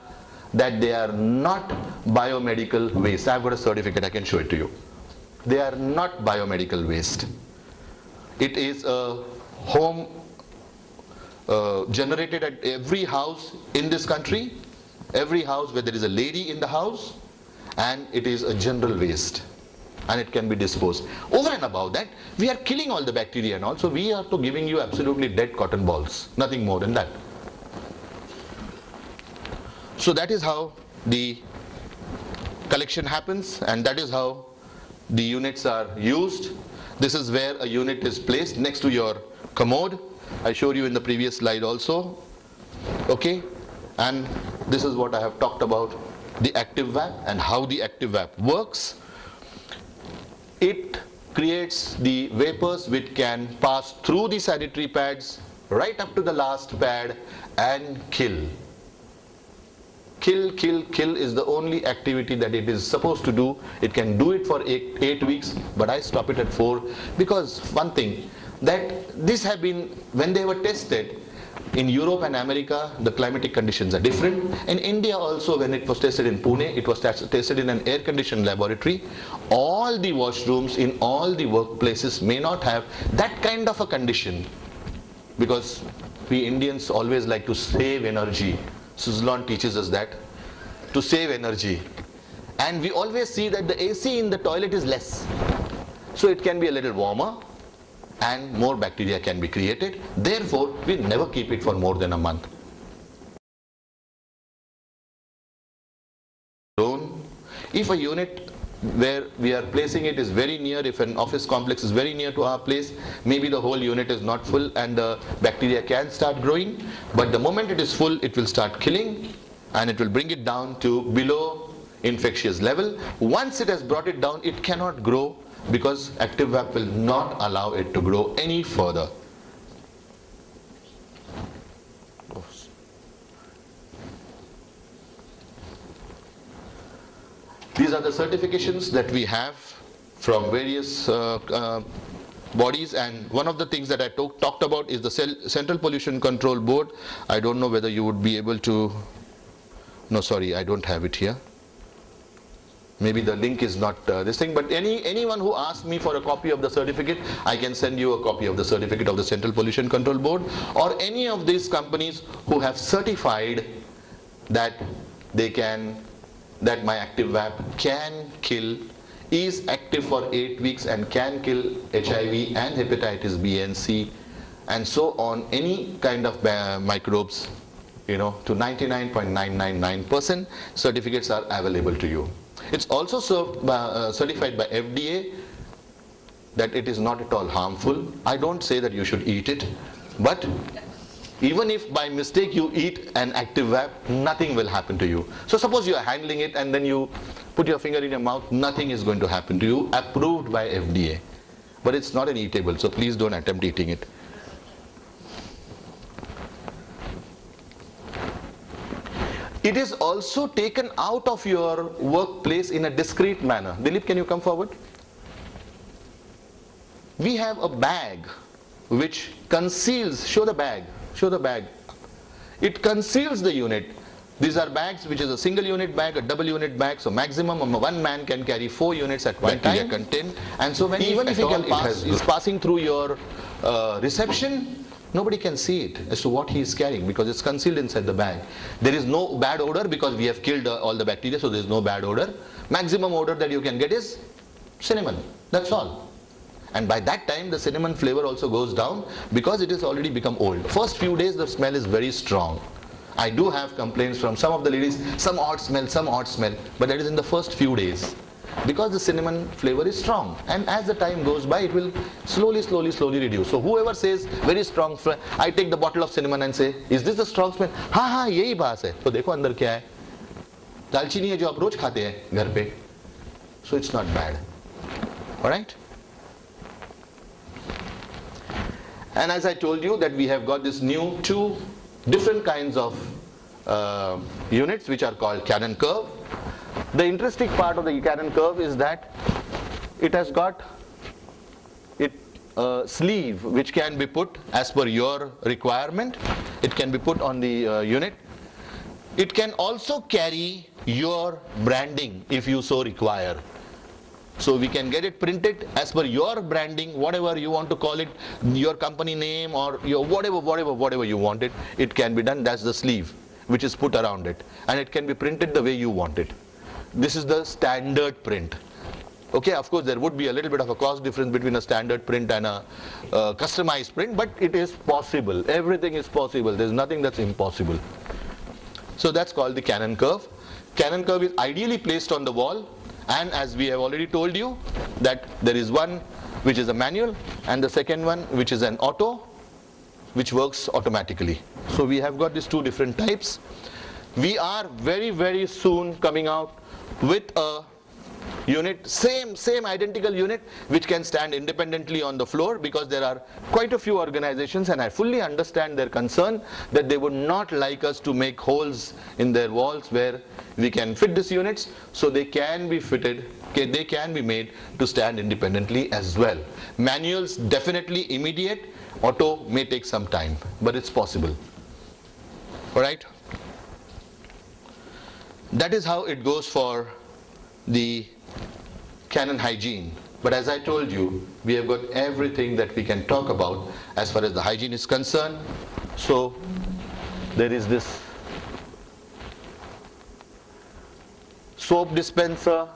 that they are not biomedical waste. I've got a certificate, I can show it to you. They are not biomedical waste. It is a home generated at every house in this country, every house where there is a lady in the house, and it is a general waste. and it can be disposed. Over and above that, we are killing all the bacteria and all, so we are to giving you absolutely dead cotton balls, nothing more than that. So that is how the collection happens, and that is how the units are used. This is where a unit is placed next to your commode. I showed you in the previous slide also. Okay, and this is what I have talked about, the active VAP and how the active VAP works. It creates the vapors which can pass through the sanitary pads right up to the last pad and kill. Kill, kill, kill is the only activity that it is supposed to do. It can do it for 8 weeks, but I stop it at 4, because one thing, that this have been, when they were tested, in Europe and America, the climatic conditions are different. In India also, when it was tested in Pune, it was tested in an air-conditioned laboratory. All the washrooms in all the workplaces may not have that kind of a condition, because we Indians always like to save energy. Suzlon teaches us that, to save energy. And we always see that the AC in the toilet is less. So it can be a little warmer, and more bacteria can be created. Therefore, we never keep it for more than a month. If a unit where we are placing it is very near, if an office complex is very near to our place, maybe the whole unit is not full and the bacteria can start growing, but the moment it is full, it will start killing and it will bring it down to below infectious level. Once it has brought it down, it cannot grow, because active VAP will not allow it to grow any further. These are the certifications that we have from various bodies, and one of the things that I talked about is the Central Pollution Control Board. I don't know whether you would be able to, no sorry, I don't have it here. Maybe the link is not this thing, but anyone who asks me for a copy of the certificate, I can send you a copy of the certificate of the Central Pollution Control Board, or any of these companies who have certified that they can, that my active VAP can kill, is active for 8 weeks and can kill HIV and hepatitis B and C and so on, any kind of microbes, you know, to 99.999%, certificates are available to you. It's also certified by FDA that it is not at all harmful. I don't say that you should eat it, but even if by mistake you eat an active VAP, nothing will happen to you. So suppose you are handling it and then you put your finger in your mouth, nothing is going to happen to you, approved by FDA. But it's not an eatable, so please don't attempt eating it. It is also taken out of your workplace in a discreet manner. Dilip, can you come forward? We have a bag which conceals, show the bag. It conceals the unit. These are bags which is a single unit bag, a double unit bag, so maximum one man can carry 4 units at one time. Content. And so when even if it is passing through your reception, nobody can see it as to what he is carrying, because it's concealed inside the bag. There is no bad odor because we have killed all the bacteria, so there is no bad odor. Maximum odor that you can get is cinnamon, that's all. And by that time the cinnamon flavor also goes down, because it has already become old. First few days the smell is very strong. I do have complaints from some of the ladies, some odd smell, but that is in the first few days, because the cinnamon flavor is strong, and as the time goes by it will slowly reduce. So whoever says very strong, I take the bottle of cinnamon and say, is this a strong smell? हाँ यही बात है, तो देखो अंदर क्या है, दालचीनी है जो आप रोज खाते हैं घर पे. So it's not bad. Alright? And as I told you that we have got this new 2 different kinds of units which are called Cannon Curve. The interesting part of the Cannon Curve is that it has got a sleeve which can be put as per your requirement. It can be put on the unit. It can also carry your branding if you so require. So we can get it printed as per your branding, whatever you want to call it, your company name or your whatever you want it, it can be done. That's the sleeve which is put around it, and it can be printed the way you want it. This is the standard print. Okay, of course there would be a little bit of a cost difference between a standard print and a customized print, but it is possible. Everything is possible. There's nothing that's impossible. So that's called the Cannon curve. Cannon curve is ideally placed on the wall, and as we have already told you that there is one which is a manual and the second one which is an auto, which works automatically. So we have got these two different types. We are very soon coming out with a unit, same identical unit, which can stand independently on the floor, because there are quite a few organizations, and I fully understand their concern, that they would not like us to make holes in their walls where we can fit these units. So they can be fitted, they can be made to stand independently as well. Manuals definitely immediate, auto may take some time, but it's possible. Alright, that is how it goes for the Cannon hygiene. But as I told you, we have got everything that we can talk about as far as the hygiene is concerned. So there is this soap dispenser.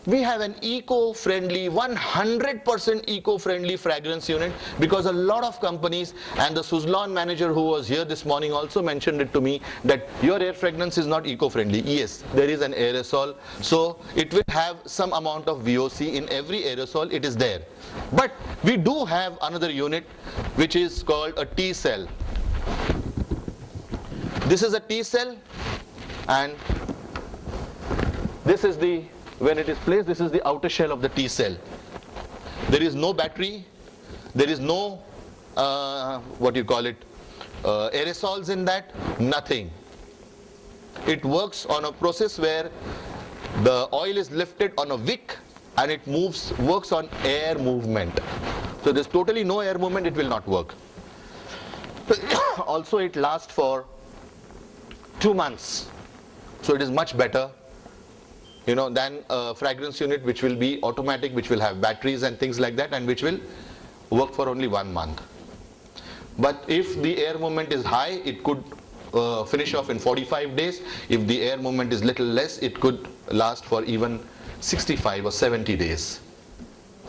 We have an eco-friendly, 100% eco-friendly fragrance unit, because a lot of companies, and the Suzlon manager who was here this morning also mentioned it to me, that your air fragrance is not eco-friendly. Yes, there is an aerosol, so it will have some amount of VOC in every aerosol, it is there. But we do have another unit which is called a T-cell. This is a T-cell, and this is the, when it is placed, this is the outer shell of the T-cell. There is no battery, there is no aerosols in that, nothing. It works on a process where the oil is lifted on a wick and it works on air movement. So there's totally no air movement, it will not work. Also it lasts for 2 months. So it is much better, than a fragrance unit which will be automatic, which will have batteries and things like that, and which will work for only 1 month. But if the air movement is high, it could finish off in 45 days. If the air movement is little less, it could last for even 65 or 70 days.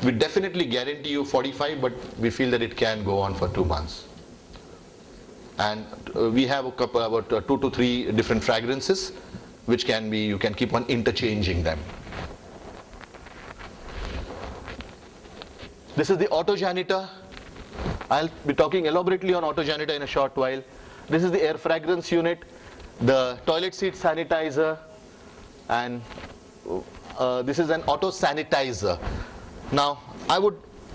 We definitely guarantee you 45, but we feel that it can go on for 2 months. And we have about 2 to 3 different fragrances, which can be, you can keep on interchanging them. This is the auto janitor. I'll be talking elaborately on auto janitor in a short while. This is the air fragrance unit, the toilet seat sanitizer, and this is an auto sanitizer. Now,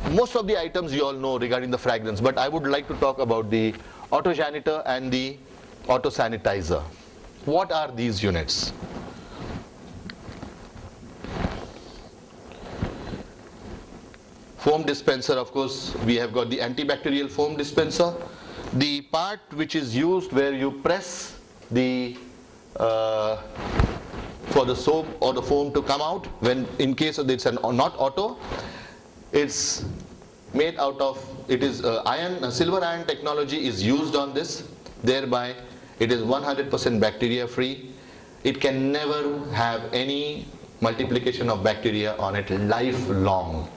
most of the items you all know regarding the fragrance, but I would like to talk about the auto janitor and the auto sanitizer. What are these units? Foam dispenser, of course, we have got the antibacterial foam dispenser. The part which is used where you press the for the soap or the foam to come out, when in case of it's not auto, it's made out of, it is silver ion technology is used on this, thereby it is 100% bacteria free. It can never have any multiplication of bacteria on it lifelong.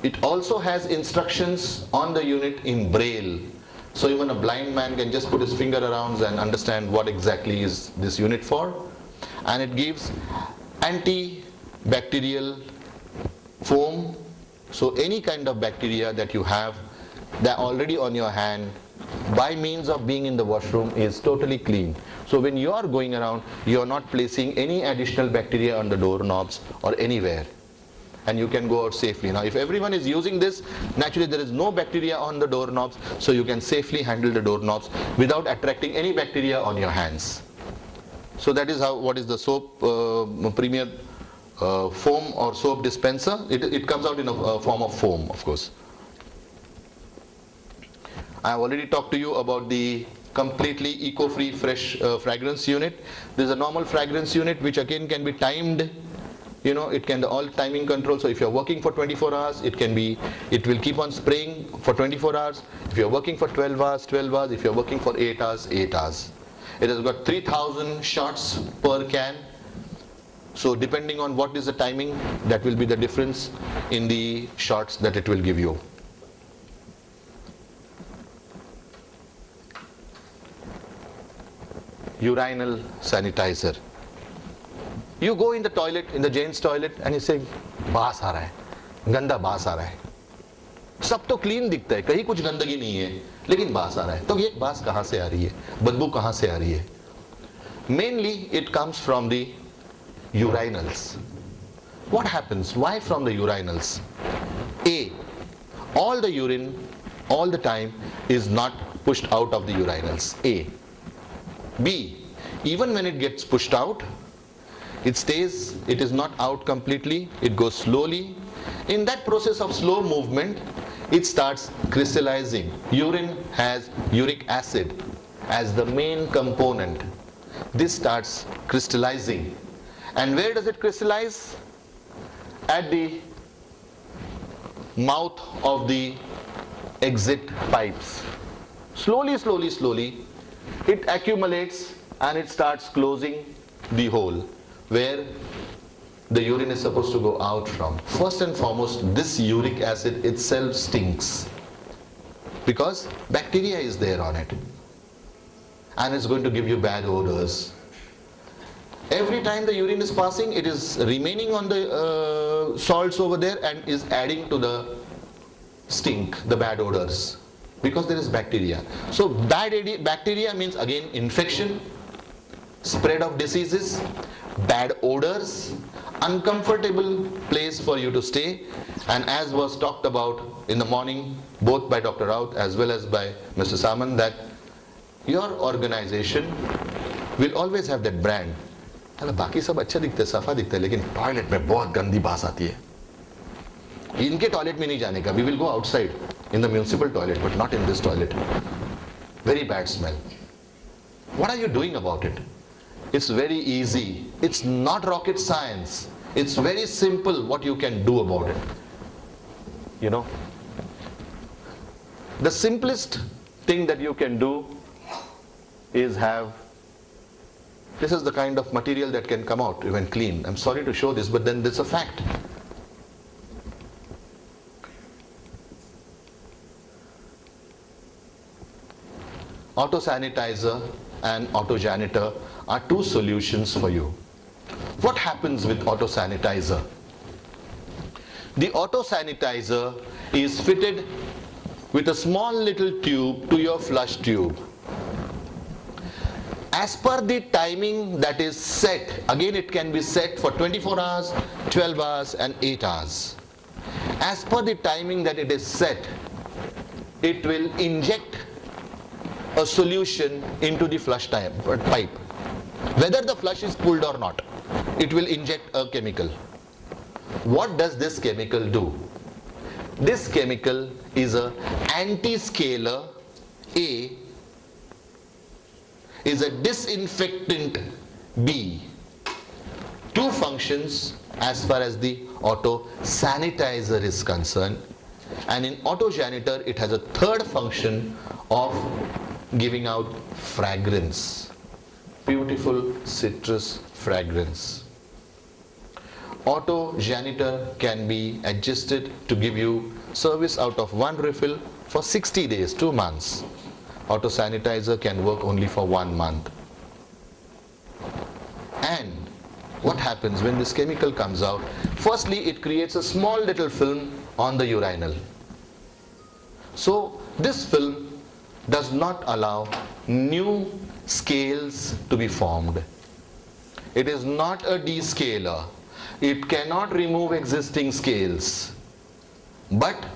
It also has instructions on the unit in Braille. So even a blind man can just put his finger around and understand what exactly is this unit for. And it gives antibacterial foam. So any kind of bacteria that you have that already on your hand, by means of being in the washroom, is totally clean. So when you are going around, you are not placing any additional bacteria on the doorknobs or anywhere, and you can go out safely. Now if everyone is using this, naturally there is no bacteria on the doorknobs, so you can safely handle the doorknobs without attracting any bacteria on your hands. So that is what is the soap Premier foam or soap dispenser. It comes out in a form of foam, of course. I have already talked to you about the completely eco-free fresh fragrance unit. There is a normal fragrance unit which again can be timed. It can all timing control. So if you are working for 24 hours, it will keep on spraying for 24 hours. If you are working for 12 hours, 12 hours. If you are working for 8 hours, 8 hours. It has got 3000 shots per can. So depending on what is the timing, that will be the difference in the shots that it will give you. Urinal sanitizer. You go in the toilet, in the Jain's toilet, and you say, बास आ रहा है, गंदा बास आ रहा है. सब तो clean दिखता है, कहीं कुछ गंदगी नहीं है, लेकिन बास आ रहा है. तो ये बास कहाँ से आ रही है, बदबू कहाँ से आ रही है? Mainly it comes from the urinals. What happens? Why from the urinals? A, all the urine all the time is not pushed out of the urinals. A. B, even when it gets pushed out, it stays, it is not out completely, it goes slowly. In that process of slow movement, it starts crystallizing. Urine has uric acid as the main component. This starts crystallizing. And where does it crystallize? At the mouth of the exit pipes. Slowly, slowly, slowly, it accumulates and it starts closing the hole where the urine is supposed to go out from. First and foremost, this uric acid itself stinks because bacteria is there on it and it's going to give you bad odors. Every time the urine is passing, it is remaining on the salts over there and is adding to the stink, the bad odors, because there is bacteria. So bacteria means again infection, spread of diseases, bad odors, uncomfortable place for you to stay. And as was talked about in the morning, both by Dr. Raut as well as by Mr. Samant, that your organization will always have that brand. बाकी सब अच्छा दिखता है, सफा दिखता है, लेकिन toilet में बहुत गंदी बास आती है. इनके टॉयलेट में नहीं जाने का. We will go outside in the municipal toilet, but not in this toilet. Very bad smell. What are you doing about it? It's very easy. It's not rocket science. It's very simple what you can do about it. You know, the simplest thing that you can do is have, this is the kind of material that can come out when clean. I'm sorry to show this, but then it's a fact. Auto sanitizer and auto janitor are two solutions for you. What happens with auto sanitizer? The auto sanitizer is fitted with a small little tube to your flush tube. As per the timing that is set, again it can be set for 24 hours, 12 hours and 8 hours. As per the timing that it is set, it will inject a solution into the flush pipe. Whether the flush is pulled or not, it will inject a chemical. What does this chemical do? This chemical is a anti-scalar. A is a disinfectant. B. Two functions as far as the auto sanitizer is concerned, and in auto janitor it has a third function of giving out fragrance, beautiful citrus fragrance. Auto janitor can be adjusted to give you service out of one refill for 60 days, 2 months. Auto sanitizer can work only for 1 month. And what happens when this chemical comes out? Firstly, it creates a small little film on the urinal. So this film does not allow new scales to be formed. It is not a descaler. It cannot remove existing scales, but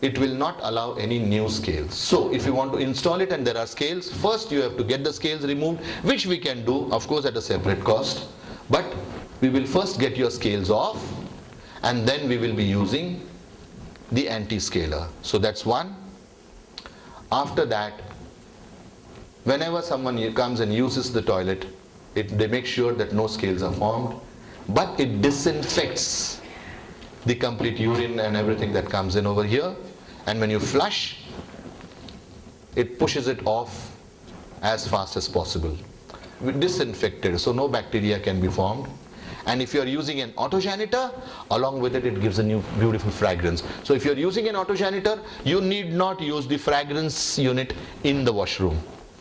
it will not allow any new scales. So if you want to install it and there are scales, first you have to get the scales removed, which we can do, of course, at a separate cost. But we will first get your scales off, and then we will be using the anti-scaler. So that's one. After that, whenever someone comes and uses the toilet, they make sure that no scales are formed, but it disinfects the complete urine and everything that comes in over here. And when you flush, it pushes it off as fast as possible. Disinfected, so no bacteria can be formed. And if you're using an auto janitor, along with it, it gives a new beautiful fragrance. So if you're using an auto janitor, you need not use the fragrance unit in the washroom.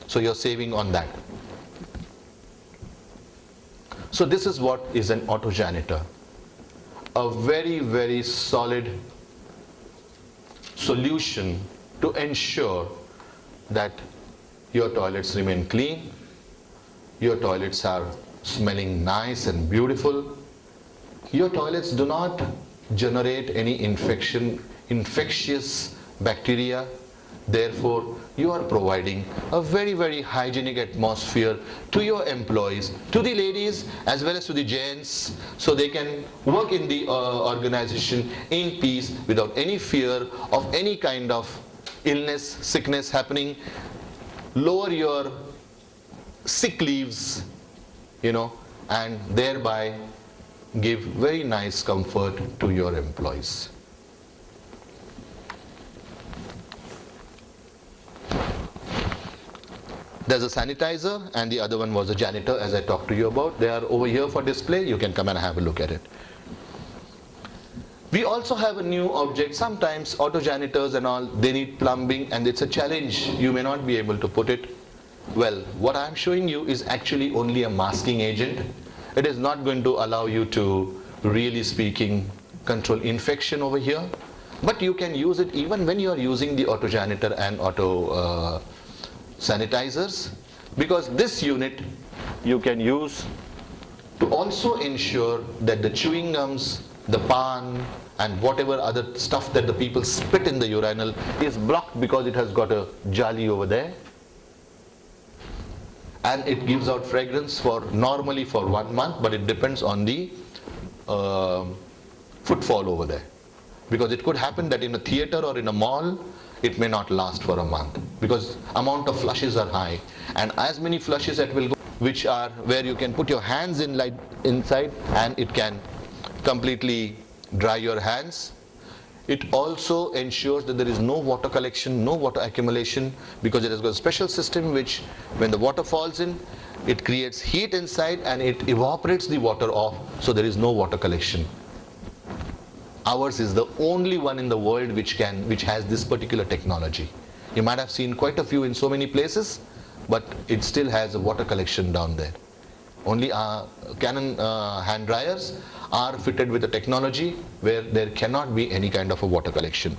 So you're saving on that. So this is what is an auto janitor. A very, very solid solution to ensure that your toilets remain clean, your toilets are smelling nice and beautiful, your toilets do not generate any infectious bacteria. Therefore, you are providing a very, very hygienic atmosphere to your employees, to the ladies as well as to the gents, so they can work in the organization in peace without any fear of any kind of illness, sickness happening. Lower your sick leaves, and thereby give very nice comfort to your employees. There's a sanitizer and the other one was a janitor, as I talked to you about. They are over here for display. You can come and have a look at it. We also have a new object. Sometimes auto janitors and all, they need plumbing and it's a challenge. You may not be able to put it. Well, what I'm showing you is actually only a masking agent. It is not going to allow you to, really speaking, control infection over here. But you can use it even when you are using the auto janitor and auto sanitizers, because this unit you can use to also ensure that the chewing gums, the pan and whatever other stuff that the people spit in the urinal is blocked, because it has got a jali over there, and it gives out fragrance for normally for 1 month, but it depends on the footfall over there, because it could happen that in a theater or in a mall it may not last for a month, because amount of flushes are high, and as many flushes that will go, which are where you can put your hands in like inside and it can completely dry your hands. It also ensures that there is no water collection, no water accumulation, because it has got a special system which, when the water falls in, it creates heat inside and it evaporates the water off, so there is no water collection. Ours is the only one in the world which has this particular technology. You might have seen quite a few in so many places, but it still has a water collection down there. Only Canon hand dryers are fitted with a technology where there cannot be any kind of a water collection.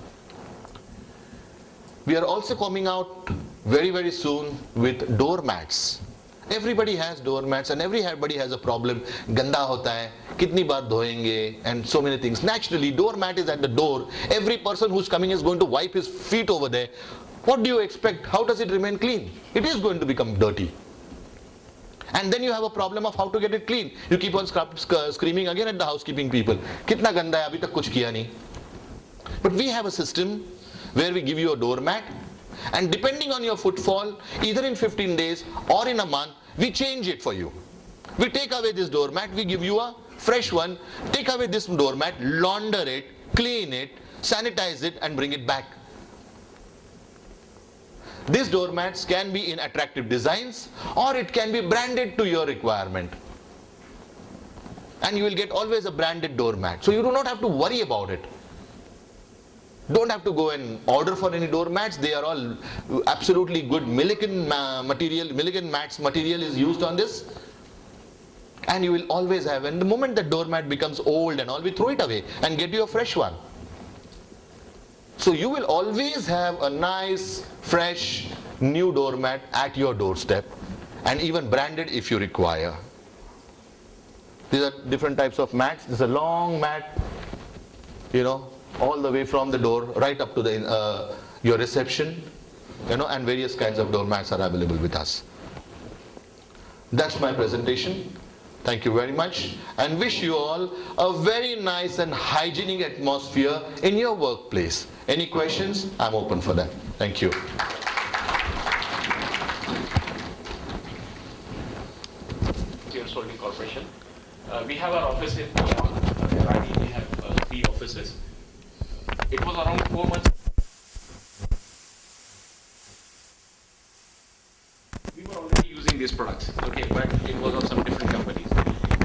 We are also coming out very, very soon with doormats. Everybody has doormats and everybody has a problem. Ganda hota hai, kitni baar dhoenge, and so many things. Naturally, doormat is at the door. Every person who's coming is going to wipe his feet over there. What do you expect? How does it remain clean? It is going to become dirty. And then you have a problem of how to get it clean. You keep on screaming again at the housekeeping people. Kitna ganda hai, abhi tak kuch kiya nahi. But we have a system where we give you a doormat, and depending on your footfall, either in 15 days or in a month, we change it for you. We take away this doormat, we give you a fresh one, take away this doormat, launder it, clean it, sanitize it and bring it back. These doormats can be in attractive designs or it can be branded to your requirement. And you will get always a branded doormat. So you do not have to worry about it. Don't have to go and order for any doormats. They are all absolutely good Milliken material. Milliken mats material is used on this. And you will always have, and the moment the doormat becomes old and all, we throw it away and get you a fresh one. So you will always have a nice, fresh, new doormat at your doorstep, and even branded if you require. These are different types of mats. This is a long mat, all the way from the door right up to the your reception, and various kinds of doormats are available with us. That's my presentation. Thank you very much, and wish you all a very nice and hygienic atmosphere in your workplace. Any questions? I'm open for that. Thank you. Holding Corporation. We have our office in Rani. We have 3 offices. It was around 4 months. We were already using these products, okay, but it was on some different companies,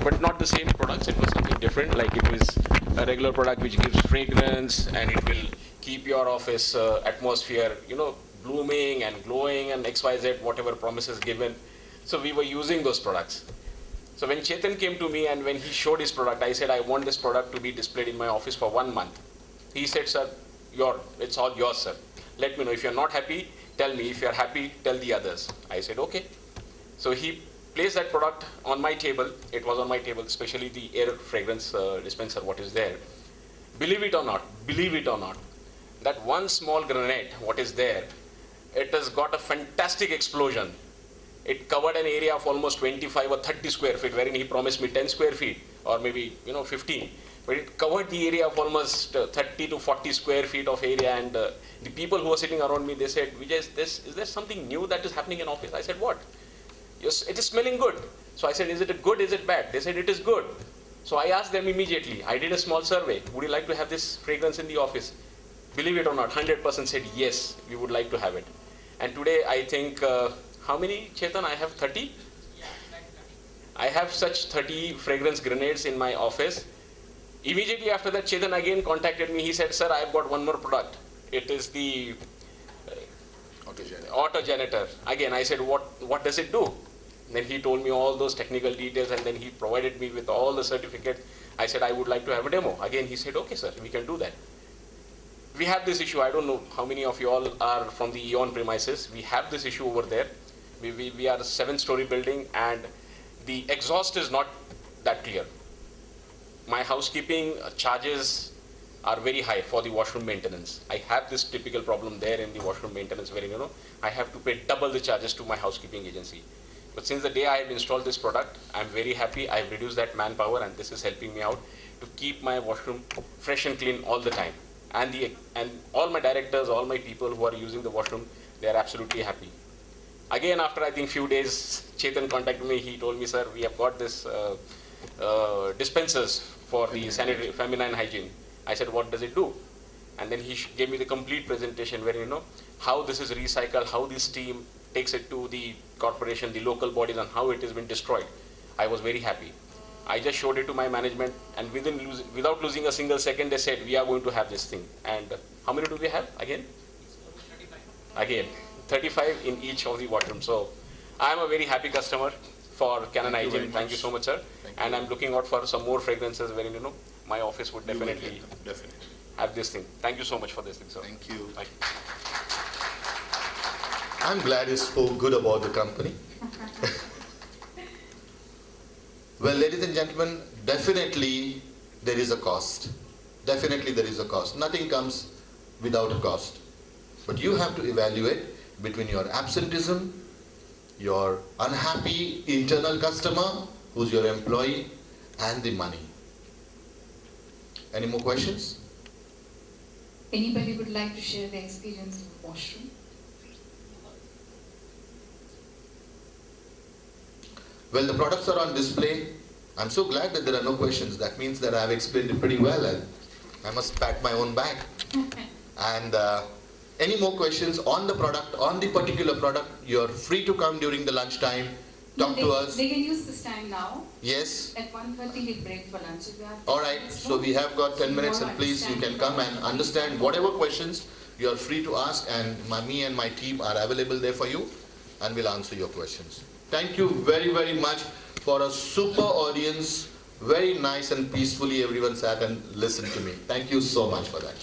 but not the same products. It was something different, like it was a regular product which gives fragrance and it will keep your office atmosphere, blooming and glowing and XYZ, whatever promises given. So we were using those products. So when Chetan came to me and when he showed his product, I said, I want this product to be displayed in my office for 1 month. He said, sir, it's all yours, sir. Let me know. If you're not happy, tell me. If you're happy, tell the others. I said, okay. So he placed that product on my table. It was on my table, especially the air fragrance dispenser, what is there. Believe it or not, that one small grenade, what is there, it has got a fantastic explosion. It covered an area of almost 25 or 30 square feet, wherein he promised me 10 square feet or maybe 15. But it covered the area of almost 30 to 40 square feet of area, and the people who were sitting around me, they said, Vijay, is there something new that is happening in office? I said, what? Yes, it is smelling good. So I said, is it good, is it bad? They said, it is good. So I asked them immediately, I did a small survey, would you like to have this fragrance in the office? Believe it or not, 100% said, yes, we would like to have it. And today I think, how many, Chetan? I have 30? I have such 30 fragrance grenades in my office. Immediately after that, Chetan again contacted me. He said, sir, I have got one more product. It is the auto janitor. Again, I said, what does it do? Then he told me all those technical details, and then he provided me with all the certificates. I said, I would like to have a demo. Again, he said, okay, sir, we can do that. We have this issue. I don't know how many of you all are from the Eon premises. We have this issue over there. We are a 7-story building, and the exhaust is not that clear. My housekeeping charges are very high for the washroom maintenance. I have this typical problem there in the washroom maintenance, where I have to pay double the charges to my housekeeping agency. But since the day I have installed this product, I'm very happy. I've reduced that manpower, and this is helping me out to keep my washroom fresh and clean all the time. And all my directors, all my people who are using the washroom, they are absolutely happy. Again, after I think few days, Chetan contacted me. He told me, sir, we have got this dispensers for the sanitary feminine hygiene. I said, what does it do? And then he gave me the complete presentation where, how this is recycled, how this steam takes it to the corporation, the local bodies, and how it has been destroyed. I was very happy. I just showed it to my management, and without losing a single second, they said, we are going to have this thing. And how many do we have again? 35. Again, 35 in each of the washrooms. So I am a very happy customer for Canon Hygiene. Thank you so much, sir. And I'm looking out for some more fragrances wherein, my office would definitely have this thing. Thank you so much for this thing, sir. Thank you. Thank you. I'm glad you spoke good about the company. Well, ladies and gentlemen, definitely there is a cost. Definitely there is a cost. Nothing comes without a cost. But you have to evaluate between your absenteeism, your unhappy internal customer, who's your employee, and the money. Any more questions? Anybody would like to share their experience with washroom? Well, the products are on display. I'm so glad that there are no questions. That means that I've explained it pretty well, and I must pat my own back. And any more questions on the product, on the particular product, you're free to come during the lunchtime, talk to us. They can use this time now. Yes. At 1:30 we break for lunch. All right, so we have got 10 minutes, and please, you can come and understand whatever questions you are free to ask, and me and my team are available there for you, and we'll answer your questions. Thank you very, very much for a super audience. Very nice and peacefully everyone sat and listened to me. Thank you so much for that.